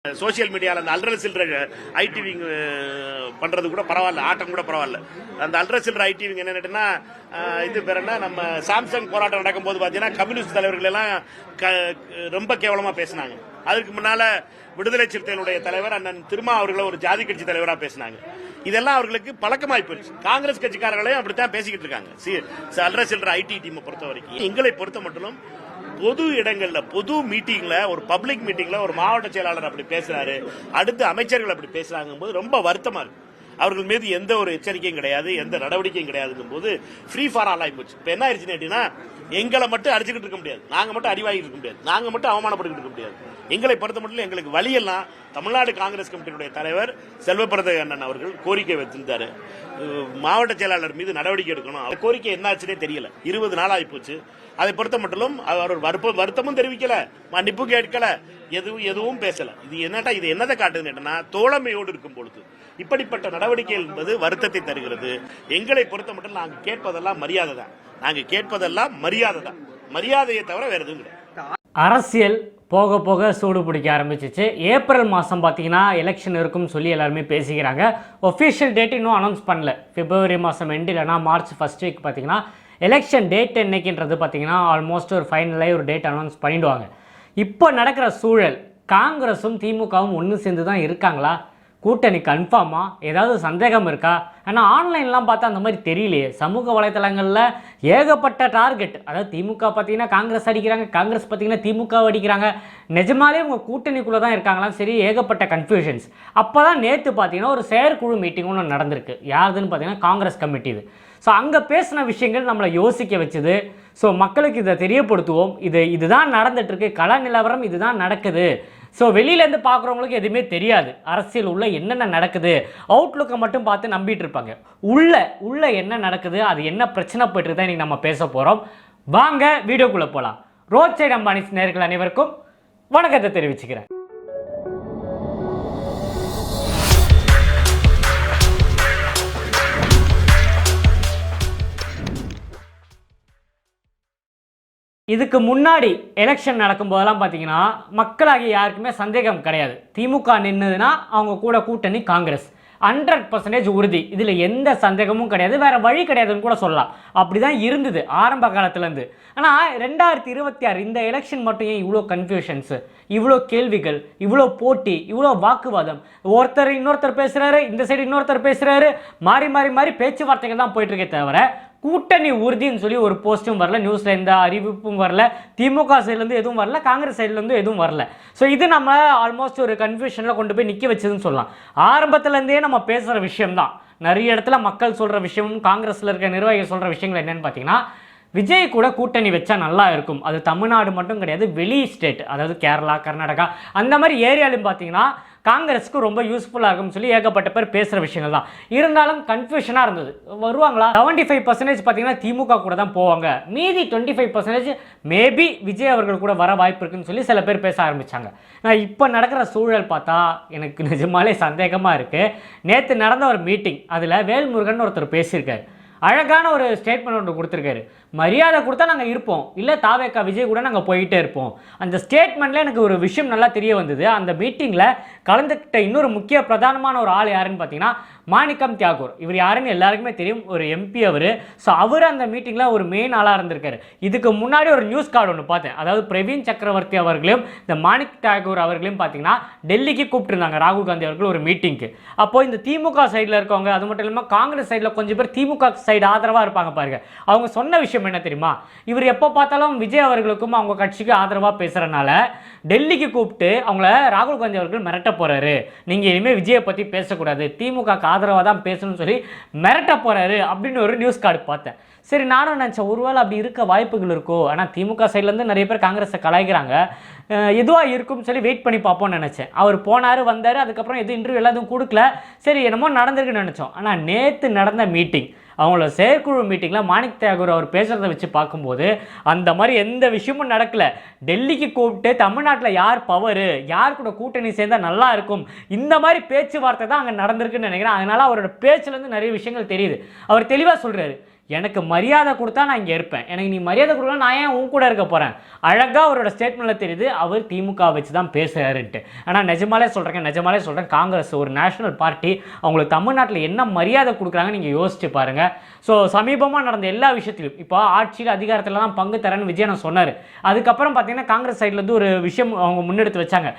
Social மீடியாவில் அந்த ultra சில்ட்ர ஐடிவிங் பண்ணுறது கூட பரவாயில்ல, ஆட்டம் கூட பரவாயில்ல. அந்த அல்ட்ரா சில்ட்ர ஐடிவிங் என்னன்னா இது பேர் என்ன, நம்ம சாம்சங் போராட்டம் நடக்கும்போது பார்த்தீங்கன்னா கம்யூனிஸ்ட் தலைவர்கள் எல்லாம் ரொம்ப கேவலமாக பேசினாங்க. அதுக்கு முன்னால விடுதலை சிறுத்தைகளுடைய தலைவர் அண்ணன் திருமா அவர்களை ஒரு ஜாதி கட்சி தலைவராக பேசினாங்க. இதெல்லாம் அவர்களுக்கு பழக்கமாய் போயிடுச்சு. காங்கிரஸ் கட்சிக்காரர்களையும் அப்படித்தான் பேசிக்கிட்டு இருக்காங்க. அல்ட்ரா சில்ட்ர ஐடி டீமை பொறுத்த வரைக்கும், எங்களை பொறுத்த மட்டும் பொது இடங்கள்ல, பொது மீட்டிங்ல, ஒரு பப்ளிக் மீட்டிங்ல ஒரு மாவட்ட செயலாளர் அப்படி பேசுறாரு, அடுத்து அமைச்சர்கள் அப்படி பேசுறாங்க போது ரொம்ப வருத்தமா இருக்கு. அவர்கள் மீது எந்த ஒரு எச்சரிக்கையும் கிடையாது, எந்த நடவடிக்கையும் கிடையாதுங்கும் போது ஃப்ரீ ஃபார் ஆல் ஆகி போச்சு. இப்ப என்ன ஆயிடுச்சுன்னு கேட்டீங்கன்னா, எங்களை மட்டும் அடிச்சுக்கிட்டு இருக்க முடியாது, நாங்க மட்டும் அடிவாகிட்டு இருக்க முடியாது, நாங்க மட்டும் அவமானப்பட்டு இருக்க முடியாது. எங்களை பொறுத்த மட்டும் எங்களுக்கு வழியெல்லாம் தமிழ்நாடு காங்கிரஸ் கமிட்டியுடைய தலைவர் செல்வபிரத அண்ணன் அவர்கள் கோரிக்கை வைத்திருந்தாரு, மாவட்ட செயலாளர் மீது நடவடிக்கை எடுக்கணும். அந்த கோரிக்கை என்னாச்சுன்னே தெரியல, 20 நாள் ஆகி போச்சு. அதை பொறுத்த மட்டும் அவர் வருத்தமும் தெரிவிக்கல, மன்னிப்பு கேட்கல, எதுவும் பேசல. இது என்னட்டா, இது என்னதை காட்டுதுன்னா, தோழமையோடு இருக்கும் பொழுது இப்படிப்பட்ட நடவடிக்கைகள் என்பது வருத்தத்தை தருகிறது. எங்களை பொறுத்த மட்டும் நாங்க கேட்பதெல்லாம் மரியாதை தான், நாங்க கேட்பதெல்லாம் மரியாதை தான், மரியாதையை தவிர வேற எதுவும் கிடையாது. அரசியல் போக போக சூடு பிடிக்க ஆரம்பிச்சிச்சு. ஏப்ரல் மாதம் பார்த்தீங்கன்னா எலெக்ஷன் இருக்குன்னு சொல்லி எல்லாருமே பேசிக்கிறாங்க. ஒஃபிஷியல் டேட் இன்னும் அனௌன்ஸ் பண்ணல. பிப்ரவரி மாதம் எண்டு இல்லைனா மார்ச் ஃபர்ஸ்ட் வீக் பார்த்தீங்கன்னா எலெக்ஷன் டேட் என்னைக்குன்றது பார்த்தீங்கன்னா ஆல்மோஸ்ட் ஒரு ஃபைனலாக ஒரு டேட் அனௌன்ஸ் பண்ணிவிடுவாங்க. இப்போ நடக்கிற சூழல், காங்கிரஸும் திமுகவும் ஒன்று சேர்ந்து தான் இருக்காங்களா? கூட்டணி கன்ஃபார்மா? ஏதாவது சந்தேகம் இருக்கா? ஆனால் ஆன்லைன்லாம் பார்த்தா அந்த மாதிரி தெரியலையே. சமூக வலைத்தளங்களில் ஏகப்பட்ட டார்கெட். அதாவது திமுக பார்த்தீங்கன்னா காங்கிரஸ் அடிக்கிறாங்க, காங்கிரஸ் பார்த்தீங்கன்னா திமுக அடிக்கிறாங்க. நிஜமாலே உங்கள் கூட்டணிக்குள்ளே தான் இருக்காங்களாம். சரி, ஏகப்பட்ட கன்ஃபியூஷன்ஸ். அப்போ தான் நேற்று பார்த்தீங்கன்னா ஒரு செயற்குழு மீட்டிங் ஒன்று நடந்திருக்கு. யாருதுன்னு பார்த்தீங்கன்னா காங்கிரஸ் கமிட்டி இது. ஸோ அங்கே பேசின விஷயங்கள் நம்மளை யோசிக்க வச்சுது. ஸோ மக்களுக்கு இதை தெரியப்படுத்துவோம். இதுதான் நடந்துட்டுருக்கு, கள நிலவரம் இதுதான் நடக்குது. ஸோ வெளியிலேருந்து பார்க்குறவங்களுக்கு எதுவுமே தெரியாது, அரசியல் உள்ள என்னென்ன நடக்குது. அவுட்லுக்கை மட்டும் பார்த்து நம்பிட்டு இருப்பாங்க. உள்ள என்ன நடக்குது, அது என்ன பிரச்சனை போய்ட்டு தான் இன்றைக்கி நம்ம பேச போகிறோம். வாங்க வீடியோக்குள்ளே போகலாம். ரோட் சைடு அம்பானி நேயர்கள் அனைவருக்கும் வணக்கத்தை தெரிவிச்சுக்கிறேன். இதுக்கு முன்னாடி எலெக்ஷன் நடக்கும்போதெல்லாம் பார்த்தீங்கன்னா மக்களாகி யாருக்குமே சந்தேகம் கிடையாது. திமுக நின்றுதுன்னா அவங்க கூட கூட்டணி காங்கிரஸ் 100% உறுதி. இதில் எந்த சந்தேகமும் கிடையாது, வேறு வழி கிடையாதுன்னு கூட சொல்லலாம். அப்படி தான் இருந்தது ஆரம்ப காலத்துலேருந்து. ஆனால் 2026 இந்த எலெக்ஷன் மட்டும் ஏன் இவ்வளோ கன்ஃபியூஷன்ஸு, இவ்வளோ கேள்விகள், இவ்வளோ போட்டி, இவ்வளோ வாக்குவாதம்? ஒருத்தர் இன்னொருத்தர் பேசுகிறாரு, இந்த சைடு இன்னொருத்தர் பேசுகிறாரு, மாறி மாறி மாறி பேச்சுவார்த்தைகள் தான் போயிட்டுருக்கே தவிர கூட்டணி உறுதின்னு சொல்லி ஒரு போஸ்ட்டும் வரல, நியூஸில் எந்த அறிவிப்பும் வரல, திமுக சைட்லேருந்து எதுவும் வரல, காங்கிரஸ் சைட்லேருந்து எதுவும் வரல. ஸோ இது நம்ம ஆல்மோஸ்ட் ஒரு கன்ஃபியூஷனில் கொண்டு போய் நிற்க வச்சதுன்னு சொல்லலாம். ஆரம்பத்துலேருந்தே நம்ம பேசுகிற விஷயம்தான். நிறைய இடத்துல மக்கள் சொல்கிற விஷயமும் காங்கிரஸில் இருக்க நிர்வாகிகள் சொல்கிற விஷயங்கள் என்னென்னு பார்த்தீங்கன்னா, விஜய் கூட கூட்டணி வச்சா நல்லா இருக்கும். அது தமிழ்நாடு மட்டும் கிடையாது, வெளி ஸ்டேட், அதாவது கேரளா, கர்நாடகா அந்த மாதிரி ஏரியாலையும் பார்த்தீங்கன்னா காங்கிரஸுக்கு ரொம்ப யூஸ்ஃபுல்லாக இருக்கும்னு சொல்லி ஏகப்பட்ட பேர் பேசுகிற விஷயங்கள் தான். இருந்தாலும் கன்ஃபியூஷனாக இருந்தது. வருவாங்களா? 75% பார்த்தீங்கன்னா திமுக கூட தான் போவாங்க, மீதி 25% மேபி விஜய் அவர்கள் கூட வர வாய்ப்பு இருக்குன்னு சொல்லி சில பேர் பேச ஆரம்பித்தாங்க. நான் இப்போ நடக்கிற சூழல் பார்த்தா எனக்கு நிஜமாலே சந்தேகமாக இருக்குது. நேற்று நடந்த ஒரு மீட்டிங், அதில் வேல்முருகன் ஒருத்தர் பேசியிருக்காரு. அழகான ஒரு ஸ்டேட்மெண்ட் ஒன்று கொடுத்துருக்காரு. மரியாதை கொடுத்தா நாங்கள் இருப்போம், இல்லை தாவேக்கா விஜய் கூட நாங்கள் போயிட்டே இருப்போம். அந்த ஸ்டேட்மெண்ட்டில் எனக்கு ஒரு விஷயம் நல்லா தெரிய வந்தது. அந்த மீட்டிங்கில் கலந்துக்கிட்ட இன்னொரு முக்கிய பிரதானமான ஒரு ஆள் யாருன்னு பார்த்தீங்கன்னா மாணிக்கம் தியாகூர். இவர் யாருன்னு எல்லாருக்குமே தெரியும், ஒரு எம்பி அவர். ஸோ அவர் அந்த மீட்டிங்கில் ஒரு மெயின் ஆளாக இருந்திருக்காரு. இதுக்கு முன்னாடி ஒரு நியூஸ் கார்டு ஒன்று பார்த்தேன். அதாவது பிரவீன் சக்கரவர்த்தி அவர்களையும் இந்த மாணிக் தியாகூர் அவர்களையும் பார்த்தீங்கன்னா டெல்லிக்கு கூப்பிட்டுருந்தாங்க ராகுல் காந்தி அவர்கள் ஒரு மீட்டிங்க்கு. அப்போது இந்த திமுக சைடில் இருக்கவங்க, அது மட்டும் இல்லாமல் காங்கிரஸ் சைடில் கொஞ்சம் பேர் திமுக சைடு ஆதரவாக இருப்பாங்க பாருங்க. அவங்க சொன்ன விஷயம் என்ன தெரியுமா? இவர் எப்போ பார்த்தாலும் விஜய் அவர்களுக்கும் அவங்க கட்சிக்கு ஆதரவாக பேசுறதுனால டெல்லிக்கு கூப்பிட்டு அவங்கள ராகுல் காந்தி அவர்கள் மிரட்ட போறாரு. நீங்க இனிமேல் விஜயை பற்றி பேசக்கூடாது, திமுக ஆதரவாக தான் பேசணும்னு சொல்லி மிரட்ட போறாரு அப்படின்னு ஒரு நியூஸ் கார்டு பார்த்தேன். சரி, நானும் நினச்சேன் ஒருவேளை அப்படி இருக்க வாய்ப்புகள் இருக்கோ. ஆனால் திமுக சைட்லேருந்து நிறைய பேர் காங்கிரஸை கலாய்க்கிறாங்க, எதுவாக இருக்கும்னு சொல்லி வெயிட் பண்ணி பார்ப்போம்னு நினச்சேன். அவர் போனார், வந்தார், அதுக்கப்புறம் எதுவும் இன்டர்வியூ எல்லாத்தையும் கொடுக்கல. சரி, என்னமோ நடந்திருக்குன்னு நினச்சோம். ஆனால் நேற்று நடந்த மீட்டிங், அவங்கள செயற்குழு மீட்டிங்கில் மாணிக் தியாகூர் அவர் பேசுகிறத வச்சு பார்க்கும்போது அந்த மாதிரி எந்த விஷயமும் நடக்கலை. டெல்லிக்கு கூப்பிட்டு தமிழ்நாட்டில் யார் பவரு, யார் கூட கூட்டணி சேர்ந்தால் நல்லா இருக்கும், இந்த மாதிரி பேச்சுவார்த்தை தான் அங்கே நடந்திருக்குன்னு நினைக்கிறேன். அதனால் அவரோட பேச்சுலேருந்து நிறைய விஷயங்கள் தெரியுது. அவர் தெளிவாக சொல்கிறாரு, எனக்கு மரியாதை கொடுத்தா நான் இங்கே இருப்பேன், எனக்கு நீ மரியாதை கொடுக்கல நான் ஏன் உன் கூட இருக்க போகிறேன். அழகாக அவரோட ஸ்டேட்மெண்ட்டில் தெரியுது அவர் திமுக வச்சு தான் பேசுகிறாருன்ட்டு. ஆனால் நிஜமாலே சொல்கிறேன், காங்கிரஸ் ஒரு நேஷனல் பார்ட்டி, அவங்களுக்கு தமிழ்நாட்டில் என்ன மரியாதை கொடுக்குறாங்க நீங்கள் யோசிச்சு பாருங்கள். ஸோ சமீபமாக நடந்த எல்லா விஷயத்திலும் இப்போ ஆட்சியில் அதிகாரத்தில் தான் பங்கு தரேன்னு விஜயன் சொன்னார். அதுக்கப்புறம் பார்த்தீங்கன்னா காங்கிரஸ் சைட்லேருந்து ஒரு விஷயம் அவங்க முன்னெடுத்து வச்சாங்க.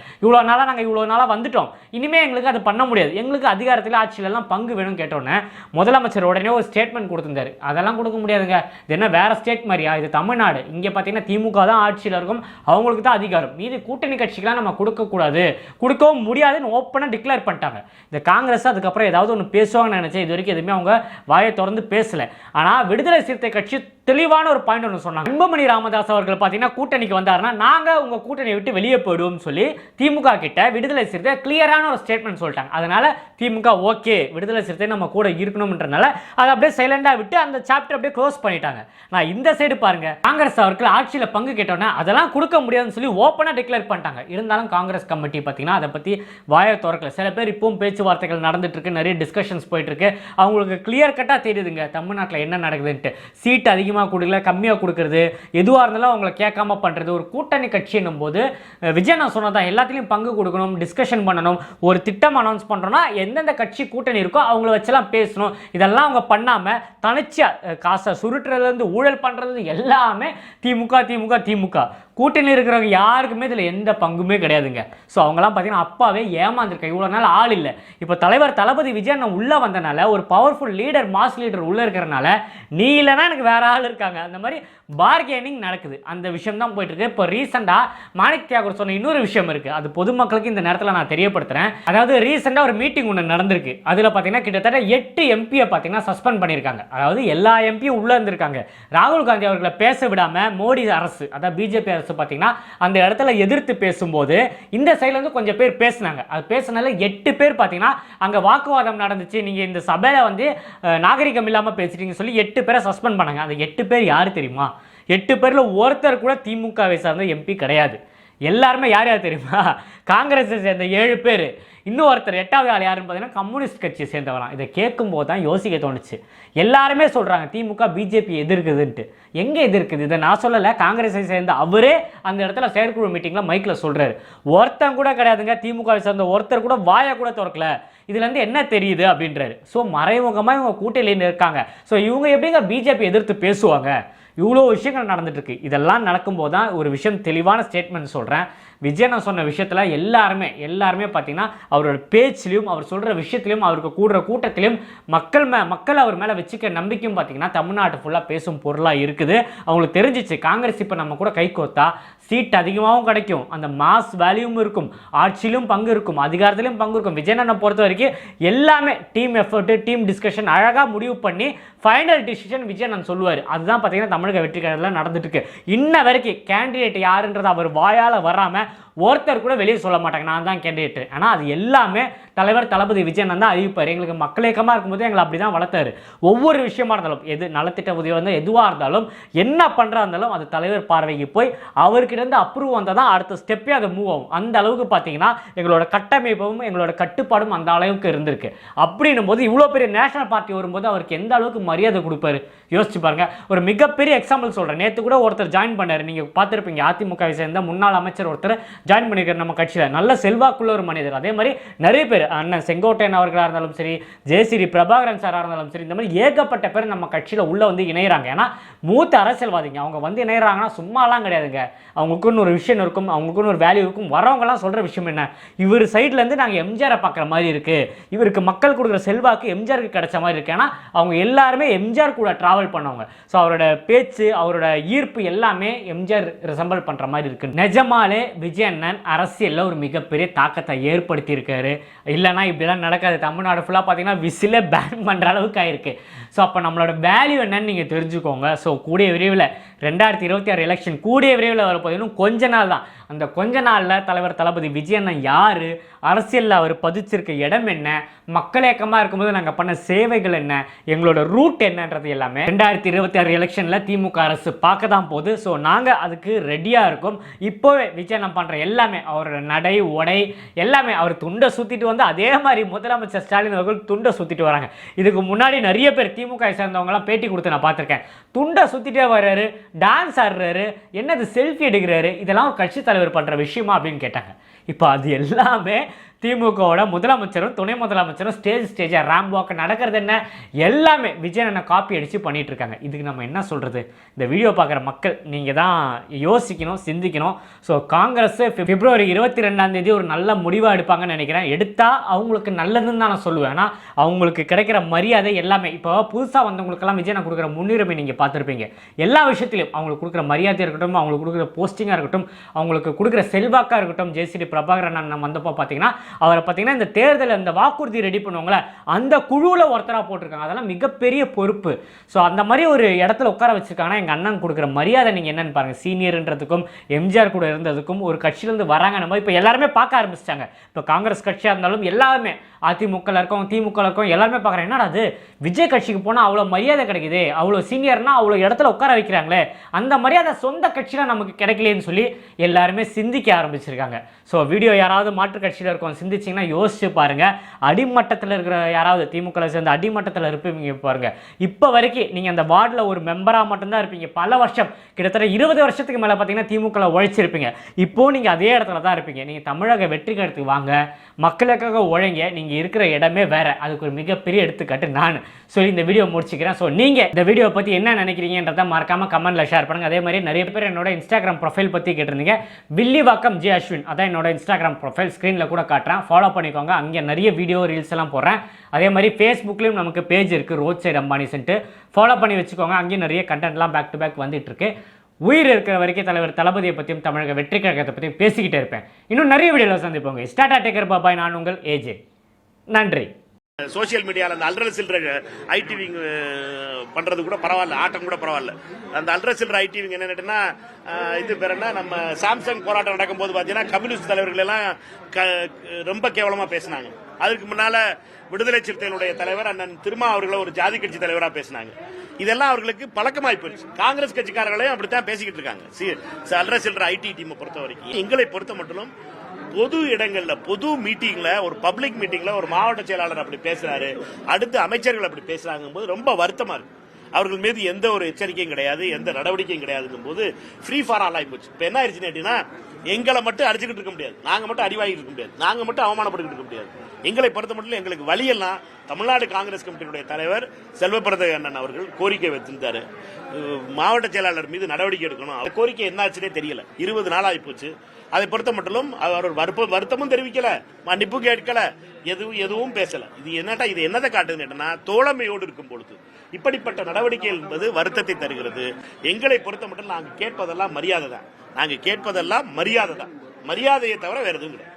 நாங்கள் இவ்வளோ நாளாக வந்துட்டோம், இனிமேல் எங்களுக்கு அது பண்ண முடியாது, எங்களுக்கு அதிகாரத்தில் ஆட்சியிலலாம் பங்கு வேணும்னு கேட்டோன்னே முதலமைச்சர் உடனே ஒரு ஸ்டேட்மெண்ட் கொடுத்துருந்தாரு. அதெல்லாம் கொடுக்க முடியாதுங்க, இது என்ன வேற ஸ்டேட் மாதிரியா, இது தமிழ்நாடு, இங்கே பார்த்தீங்கன்னா திமுக தான் ஆட்சியில் இருக்கும், அவங்களுக்கு தான் அதிகாரம், மீது கூட்டணி கட்சிக்கெல்லாம் நம்ம கொடுக்கக்கூடாது, கொடுக்கவும் முடியாதுன்னு ஓப்பனாக டிக்ளேர் பண்ணிட்டாங்க. இந்த காங்கிரஸ் அதுக்கப்புறம் ஏதாவது ஒன்று பேசுவாங்கன்னு நினச்சேன், இது வரைக்கும் எதுவுமே அவங்க வாயை திறந்து பேசலை. ஆனால் விடுதலை சிறுத்தை கட்சி தெளிவான ஒரு பாயிண்ட் ஒன்று சொன்னாங்க. அன்புமணி ராமதாஸ் அவர்கள் பார்த்தீங்கன்னா கூட்டணிக்கு வந்தாருன்னா நாங்கள் உங்கள் கூட்டணியை விட்டு வெளியே போயிடுவோம்னு சொல்லி திமுக கிட்ட விடுதலை சிறுத்தை கிளியரான ஒரு ஸ்டேட்மெண்ட் சொல்லிட்டாங்க. அதனால திமுக ஓகே விடுதலை சிறுத்தை நம்ம கூட இருக்கணும்ன்றனால அதை அப்படியே சைலண்டாக விட்டு அந்த சாப்டர் அப்படியே க்ளோஸ் பண்ணிட்டாங்க. நான் இந்த சைடு பாருங்க, காங்கிரஸ் அவர்கள் ஆட்சியில் பங்கு கேட்டோன்னே அதெல்லாம் கொடுக்க முடியாதுன்னு சொல்லி ஓப்பனாக டிக்ளேர் பண்ணிட்டாங்க. இருந்தாலும் காங்கிரஸ் கமிட்டி பார்த்தீங்கன்னா அதை பற்றி வாயை திறக்கல. சில பேர் இப்பவும் பேச்சுவார்த்தைகள் நடந்துட்டு இருக்கு, நிறைய டிஸ்கஷன்ஸ் போயிட்டு இருக்கு, அவங்களுக்கு கிளியர் கட்டாக தெரியுதுங்க தமிழ்நாட்டில் என்ன நடக்குதுன்ட்டு. சீட் அதிகமாக கொடுக்கல, கம்மியாக கொடுக்கறது, எதுவாக இருந்தாலும் அவங்கள கேட்காம பண்ணுறது. ஒரு கூட்டணி கட்சி என்னும் போது விஜய் நான் சொன்னதான் எல்லாத்துலேயும் பங்கு கொடுக்கணும், டிஸ்கஷன் பண்ணணும், ஒரு திட்டம் அனௌன்ஸ் பண்ணுறோன்னா எந்தெந்த கட்சி கூட்டணி இருக்கோ அவங்கள வச்செல்லாம் பேசணும். இதெல்லாம் அவங்க பண்ணாமல் தனிச்சா காசை சுருட்டுறதுலேருந்து ஊழல் பண்ணுறது எல்லாமே திமுக. கூட்டணி இருக்கிறவங்க யாருக்குமே இதில் எந்த பங்குமே கிடையாதுங்க. ஸோ அவங்கலாம் பார்த்தீங்கன்னா அப்பாவே ஏமாந்துருக்காங்க, இவ்வளோ நாள் ஆள் இல்லை. இப்போ தலைவர் தளபதி விஜய் நான் உள்ளே வந்தனால ஒரு பவர்ஃபுல் லீடர், மாஸ் லீடர் உள்ளே இருக்கிறனால நீ இல்லைன்னா எனக்கு வேற ஆள் இருக்காங்க, அந்த மாதிரி பார்கெனிங் நடக்குது. அந்த விஷயம் தான் போயிட்டு இருக்கு. இப்போ ரீசெண்டாக மாணிக் தியாகர் சொன்ன இன்னொரு விஷயம் இருக்கு, அது பொதுமக்களுக்கு இந்த நேரத்தில் நான் தெரியப்படுத்துறேன். அதாவது ரீசெண்டாக ஒரு மீட்டிங் ஒன்று நடந்திருக்கு. அதில் பார்த்தீங்கன்னா கிட்டத்தட்ட 8 எம்பியை பார்த்தீங்கன்னா சஸ்பெண்ட் பண்ணியிருக்காங்க. அதாவது எல்லா எம்பியும் உள்ளே இருந்திருக்காங்க. ராகுல் காந்தி அவர்களை பேச விடாமல் மோடி அரசு, அதாவது பிஜேபி அரசு பார்த்தீங்கன்னா அந்த இடத்துல எதிர்த்து பேசும்போது இந்த சைட்ல இருந்து கொஞ்சம் பேர் பேசினாங்க. அது பேசினால 8 பேர் பார்த்தீங்கன்னா அங்கே வாக்குவாதம் நடந்துச்சு, நீங்கள் இந்த சபையில் வந்து நாகரிகம் இல்லாமல் பேசிட்டீங்கன்னு சொல்லி 8 பேரை சஸ்பெண்ட் பண்ணாங்க. அந்த 8 பேர் யாரு தெரியுமா? 8 பேரில் ஒருத்தர் கூட திமுகவை சார்ந்த எம்பி கிடையாது. எல்லாருமே யார் யார் தெரியுமா? காங்கிரஸை சேர்ந்த 7 பேர். இன்னும் ஒருத்தர் 8வது ஆள் யாருன்னு பார்த்தீங்கன்னா கம்யூனிஸ்ட் கட்சியை சேர்ந்தவரான். இதை கேட்கும்போது தான் யோசிக்க தோணுச்சு. எல்லாருமே சொல்கிறாங்க திமுக பிஜேபி எதிர்க்குதுன்ட்டு. எங்கே எதிர்க்குது? இதை நான் சொல்லலை, காங்கிரஸை சேர்ந்த அவரே அந்த இடத்துல செயற்குழு மீட்டிங்கில் மைக்கில் சொல்கிறாரு. ஒருத்தன் கூட கிடையாதுங்க, திமுகவை சேர்ந்த ஒருத்தர் கூட வாயை கூட திறக்கல. இதுலேருந்து என்ன தெரியுது அப்படின்றாரு. ஸோ மறைமுகமாக இவங்க கூட்டணியில் இருக்காங்க. ஸோ இவங்க எப்படிங்க பிஜேபி எதிர்த்து பேசுவாங்க? இவ்வளோ விஷயங்கள் நடந்துட்டு இருக்கு. இதெல்லாம் நடக்கும்போது தான் ஒரு விஷயம் தெளிவான ஸ்டேட்மெண்ட் சொல்கிறேன். விஜய் நான் சொன்ன விஷயத்தில் எல்லாருமே பார்த்தீங்கன்னா அவரோட பேச்சிலையும் அவர் சொல்கிற விஷயத்திலையும் அவருக்கு கூடுற கூட்டத்திலையும் மக்கள் அவர் மேலே வச்சுக்க நம்பிக்கையும் பார்த்தீங்கன்னா தமிழ்நாட்டு ஃபுல்லாக பேசும் பொருளாக இருக்குது. அவங்களுக்கு தெரிஞ்சிச்சு காங்கிரஸ் இப்போ நம்ம கூட கை கோத்தா சீட் அதிகமாகவும் கிடைக்கும், அந்த மாஸ் வேல்யூவும் இருக்கும், ஆட்சியிலும் பங்கு இருக்கும், அதிகாரத்திலும் பங்கு இருக்கும். விஜயனை பொறுத்த வரைக்கும் எல்லாமே டீம் எஃபர்ட்டு, டீம் டிஸ்கஷன் அழகாக முடிவு பண்ணி ஃபைனல் டிசிஷன் விஜயன் சொல்லுவார். அதுதான் பார்த்தீங்கன்னா தமிழக வெற்றி கழகத்தில் நடந்துட்டு இருக்கு. இன்ன வரைக்கும் கேண்டிடேட் யாருன்றது அவர் வாயால் வராமல் ஒருத்தர் கூட வெளியே சொல்ல மாட்டாங்க நான் தான் கேண்டிடேட். ஆனால் அது எல்லாமே தலைவர் தளபதி விஜயன் தான் அறிவிப்பார். எங்களுக்கு மக்களேக்கமாக இருக்கும்போது எங்களை அப்படி தான் வளர்த்தாரு. ஒவ்வொரு விஷயமா இருந்தாலும், எது நலத்திட்ட உதவி வந்து எதுவாக இருந்தாலும், என்ன பண்ணுறா இருந்தாலும் அது தலைவர் பார்வைக்கு போய் அவர்கிட்ட அப்ரூவ் வந்தால் தான் அடுத்த ஸ்டெப்பே அது மூவ் ஆகும். அந்த அளவுக்கு பார்த்தீங்கன்னா எங்களோட கட்டமைப்பும் எங்களோட கட்டுப்பாடும் அந்த அளவுக்கு இருந்திருக்கு. அப்படின்னும் போது இவ்வளோ பெரிய நேஷனல் பார்ட்டி வரும்போது அவருக்கு எந்த அளவுக்கு மரியாதை கொடுப்பாரு யோசிச்சு பாருங்க. ஒரு மிகப்பெரிய எக்ஸாம்பிள் சொல்கிறேன். நேற்று கூட ஒருத்தர் ஜாயின் பண்ணார், நீங்கள் பார்த்துருப்பீங்க, அதிமுகவை சேர்ந்த முன்னாள் அமைச்சர் ஒருத்தர் ஜாயின் பண்ணியிருக்காரு நம்ம கட்சியில். நல்ல செல்வாக்குள்ள ஒரு மனிதர். அதே மாதிரி நிறைய பேர், அண்ணன் செங்கோட்டையன் அவர்களாக இருந்தாலும் சரி, ஜெயஸ்ரீ பிரபாகரன் சாராக இருந்தாலும் சரி, இந்த மாதிரி ஏகப்பட்ட பேர் நம்ம கட்சியில் உள்ள வந்து இணைகிறாங்க. ஏன்னா மூத்த அரசியல்வாதிங்க அவங்க வந்து இணைகிறாங்கன்னா சும்மாலாம் கிடையாதுங்க. அவங்களுக்குன்னு ஒரு விஷயம் இருக்கும், அவங்களுக்குன்னு ஒரு வேல்யூ இருக்கும். வரவங்கலாம் சொல்கிற விஷயம் என்ன, இவர் சைட்லேருந்து நாங்கள் எம்ஜிஆரை பார்க்குற மாதிரி இருக்குது, இவருக்கு மக்கள் கொடுக்குற செல்வாக்கு எம்ஜிஆருக்கு கிடைச்ச மாதிரி இருக்குது. ஏன்னா அவங்க எல்லாருமே எம்ஜிஆர் கூட ட்ராவல் பண்ணவங்க. ஸோ அவரோட பேச்சு, அவரோட ஈர்ப்பு எல்லாமே எம்ஜிஆர் ரிசம்பிள் பண்ணுற மாதிரி இருக்குது. நிஜமாலே விஜய் அண்ணன் அரசியலில் ஒரு மிகப்பெரிய தாக்கத்தை ஏற்படுத்தி இருக்காரு. இல்லைனா இப்படிலாம் நடக்காது. தமிழ்நாடு ஃபுல்லாக பார்த்தீங்கன்னா விசிலே பேன் பண்ணுற அளவுக்கு ஆயிருக்கு. ஸோ அப்போ நம்மளோட வேல்யூ என்னன்னு நீங்கள் தெரிஞ்சுக்கோங்க. ஸோ கூடிய விரைவில் 2026 எலெக்ஷன் கூடிய விரைவில் வரப்போது, இன்னும் கொஞ்ச நாள் தான். அந்த கொஞ்ச நாளில் தலைவர் தளபதி விஜய் அண்ணன் யார், அரசியலில் அவர் பதிச்சிருக்க இடம் என்ன, மக்கள் இயக்கமாக இருக்கும்போது நாங்கள் பண்ண சேவைகள் என்ன, எங்களோட ரூட் என்னன்றது எல்லாமே 2026 எலெக்ஷனில் திமுக அரசு பார்க்க தான் போகுது. ஸோ நாங்கள் அதுக்கு ரெடியாக இருக்கோம். இப்போவே விஜய் அண்ணன் பண்ணுற எல்லாமே, அவரோட நடை உடை எல்லாமே, அவர் துண்டை சுற்றிட்டு வந்து அதே மாதிரி முதலமைச்சர் ஸ்டாலின் அவர்கள் துண்டை சுற்றிட்டு வராங்க. இதுக்கு முன்னாடி நிறைய பேர் திமுக சேர்ந்தவங்கலாம் பேட்டி கொடுத்து நான் பார்த்துருக்கேன். துண்டை சுற்றிட்டே வர்றாரு, டான்ஸ் ஆடுறாரு, என்னது செல்ஃபி எடுக்கிறாரு, இதெல்லாம் ஒரு கட்சி தலைவர் பண்ணுற விஷயமா அப்படின்னு கேட்டாங்க. இப்போ அது எல்லாமே திமுகவோட முதலமைச்சரும் துணை முதலமைச்சரும் ஸ்டேஜாக ரேம்ப் வாக் நடக்கிறது என்ன எல்லாமே விஜய் அண்ணனை காப்பி அடித்து பண்ணிட்டு இருக்காங்க. இதுக்கு நம்ம என்ன சொல்கிறது? இந்த வீடியோ பார்க்குற மக்கள் நீங்கள் தான் யோசிக்கணும், சிந்திக்கணும். ஸோ காங்கிரஸ் பிப்ரவரி 22 ஒரு நல்ல முடிவாக எடுப்பாங்கன்னு நினைக்கிறேன். எடுத்தால் அவங்களுக்கு நல்லதுன்னு தான் நான் சொல்லுவேன். ஆனால் அவங்களுக்கு கிடைக்கிற மரியாதை எல்லாமே, இப்போ புதுசாக வந்தவங்களுக்கெல்லாம் விஜய் நான் கொடுக்குற முன்னுரிமை நீங்கள் பார்த்துருப்பீங்க. எல்லா விஷயத்திலையும் அவங்களுக்கு கொடுக்குற மரியாதை இருக்கட்டும், அவங்களுக்கு கொடுக்குற போஸ்டிங்காக இருக்கட்டும், அவங்களுக்கு கொடுக்குற செல்வாக்காக இருக்கட்டும். ஜெயஸ்ரீ பிரபாகரன் அண்ணன் வந்தப்போ பார்த்தீங்கன்னா அவரை பார்த்தீங்கன்னா இந்த தேர்தலில் இந்த வாக்குறுதி ரெடி பண்ணுவாங்களே அந்த குழுவில் ஒருத்தராக போட்டிருக்காங்க. அதெல்லாம் மிகப்பெரிய பொறுப்பு. ஸோ அந்த மாதிரி ஒரு இடத்துல உட்கார வச்சிருக்காங்கன்னா எங்கள் அண்ணன் கொடுக்குற மரியாதை நீங்கள் என்னன்னு பாருங்கள். சீனியர்ன்றதுக்கும் எம்ஜிஆர் கூட இருந்ததுக்கும் ஒரு கட்சியிலேருந்து வராங்க நம்ம இப்போ எல்லாருமே பார்க்க ஆரம்பிச்சிட்டாங்க. இப்போ காங்கிரஸ் கட்சியாக இருந்தாலும் எல்லாருமே, அதிமுகவில் இருக்கோம், திமுகவில் இருக்கோம், எல்லாருமே பார்க்குறேன். என்னடா அது விஜய் கட்சிக்கு போனால் அவ்வளோ மரியாதை கிடைக்குது, அவ்வளோ சீனியர்னா அவ்வளோ இடத்துல உட்கார வைக்கிறாங்களே, அந்த மரியாதை சொந்த கட்சியில் நமக்கு கிடைக்கலேன்னு சொல்லி எல்லாருமே சிந்திக்க ஆரம்பிச்சிருக்காங்க. ஸோ வீடியோ யாராவது மாற்று கட்சியில் இருக்கோம் சிந்திச்சிங்கன்னா யோசிச்சு பாருங்கள். அடிமட்டத்தில் இருக்கிற யாராவது திமுகவில் சேர்ந்து அடிமட்டத்தில் இருப்பீங்க பாருங்க. இப்போ வரைக்கும் நீங்கள் அந்த வார்டில் ஒரு மெம்பராக மட்டும்தான் இருப்பீங்க. பல வருஷம், கிட்டத்தட்ட 20 வருஷத்துக்கு மேலே பார்த்தீங்கன்னா திமுகவில் உழைச்சிருப்பீங்க. இப்போது நீங்கள் அதே இடத்துல தான் இருப்பீங்க. நீங்கள் தமிழக வெற்றி கழகத்துக்கு வாங்க, மக்களுக்காக உழைங்க. நீங்கள் இருக்கிற இடமே வேற. அதுக்கு ஒரு மிகப்பெரிய எடுத்துக்காட்டு நான் சொல்லி இந்த வீடியோ முடிச்சுக்கிறேன். ஸோ நீங்கள் இந்த வீடியோ பற்றி என்ன நினைக்கிறீங்கன்றதை மறக்காமல் கமெண்ட்டில் ஷேர் பண்ணுங்கள். அதே மாதிரி நிறைய பேர் என்னோட இன்ஸ்டாகிராம் ப்ரொஃபைல் பற்றி கேட்டிருந்தீங்க. வில்லிவாக்கம் ஜே அஸ்வின், அதான் என்னோட இன்ஸ்டாகிராம் ப்ரொஃபைல். ஸ்க்ரீனில் கூட காட்டுறேன், ஃபாலோ பண்ணிக்கோங்க. அங்கே நிறைய வீடியோ ரீல்ஸ் எல்லாம் போடுறேன். அதே மாதிரி ஃபேஸ்புக்லேயும் நமக்கு பேஜ் இருக்குது, ரோட் சைடு அம்பானிஸ்ன்ட்டு. ஃபாலோ பண்ணி வச்சுக்கோங்க. அங்கேயும் நிறைய கண்டென்ட்லாம் பேக் டு பேக் வந்துட்டு இருக்கு. உயிர் இருக்கிற வரைக்கும் தலைவர் தளபதியை பற்றியும் தமிழக வெற்றி கழகத்தை பற்றியும் பேசிக்கிட்டே இருப்பேன். இன்னும் நிறைய வீடியோவில் சந்திப்போங்க. Start taker பாபாய். நான் உங்கள் ஏஜே. நன்றி. சோசியல் மீடியாவில் அந்த அல்ட்ரா சில்ட்ர ஐடிவிங் பண்றது கூட பரவாயில்ல, ஆட்டம் கூட பரவாயில்ல. அந்த அல்ட்ரா சில்ட்ர ஐடிவிங் என்னன்னா இது பேர் என்ன, நம்ம சாம்சங் போராட்டம் நடக்கும் போது பார்த்தீங்கன்னா கம்யூனிஸ்ட் தலைவர்கள் எல்லாம் ரொம்ப கேவலமா பேசினாங்க. அதுக்கு முன்னால விடுதலை சிறுத்தைகளுடைய தலைவர் அண்ணன் திருமா அவர்களை ஒரு ஜாதி கட்சி தலைவராக பேசினாங்க. இதெல்லாம் அவர்களுக்கு பழக்கமாய் போயிடுச்சு. காங்கிரஸ் கட்சிக்காரர்களையும் அப்படித்தான் பேசிக்கிட்டு இருக்காங்க. அல்ட்ரா சில்ட்ர ஐடி டீமை பொறுத்த வரைக்கும், எங்களை பொறுத்த மட்டும் பொது இடங்கள்ல, பொது மீட்டிங்ல, ஒரு பப்ளிக் மீட்டிங்ல ஒரு மாவட்ட செயலாளர் அப்படி பேசுறாரு, அடுத்து அமைச்சர்கள் அப்படி பேசுறாங்க போது ரொம்ப வருத்தமா இருக்கு. அவர்கள் மீது எந்த ஒரு எச்சரிக்கையும் கிடையாது, எந்த நடவடிக்கையும் கிடையாதுங்கும் போது ஃப்ரீ ஃபார் ஆல் ஆகி போச்சு. இப்ப என்ன ஆயிடுச்சுன்னு கேட்டீங்கன்னா, எங்களை மட்டும் அடிச்சுக்கிட்டு இருக்க முடியாது, நாங்க மட்டும் அடிவாகிட்டு இருக்க முடியாது, நாங்க மட்டும் அவமானப்பட்டுக்கிட்டு இருக்க முடியாது. எங்களை பொறுத்த மட்டும் எங்களுக்கு வழியெல்லாம் தமிழ்நாடு காங்கிரஸ் கமிட்டியினுடைய தலைவர் செல்வப்பிரத அண்ணன் அவர்கள் கோரிக்கை வைத்திருந்தாரு, மாவட்ட செயலாளர் மீது நடவடிக்கை எடுக்கணும். அந்த கோரிக்கை என்ன ஆச்சுன்னே தெரியல. 20 நாள் ஆகி போச்சு. அதை பொறுத்த மட்டும் அவர் வருத்தமும் தெரிவிக்கல, மன்னிப்பு கேட்கல, எதுவும் பேசல. இது என்னட்டா, இது என்னதை காட்டுதுன்னா, தோழமையோடு இருக்கும் பொழுது இப்படிப்பட்ட நடவடிக்கைகள் என்பது வருத்தத்தை தருகிறது. எங்களை பொறுத்த மட்டும் நாங்கள் கேட்பதெல்லாம் மரியாதை தான், நாங்கள் கேட்பதெல்லாம் மரியாதை தான், மரியாதையை தவிர வேற எதுவும் கிடையாது.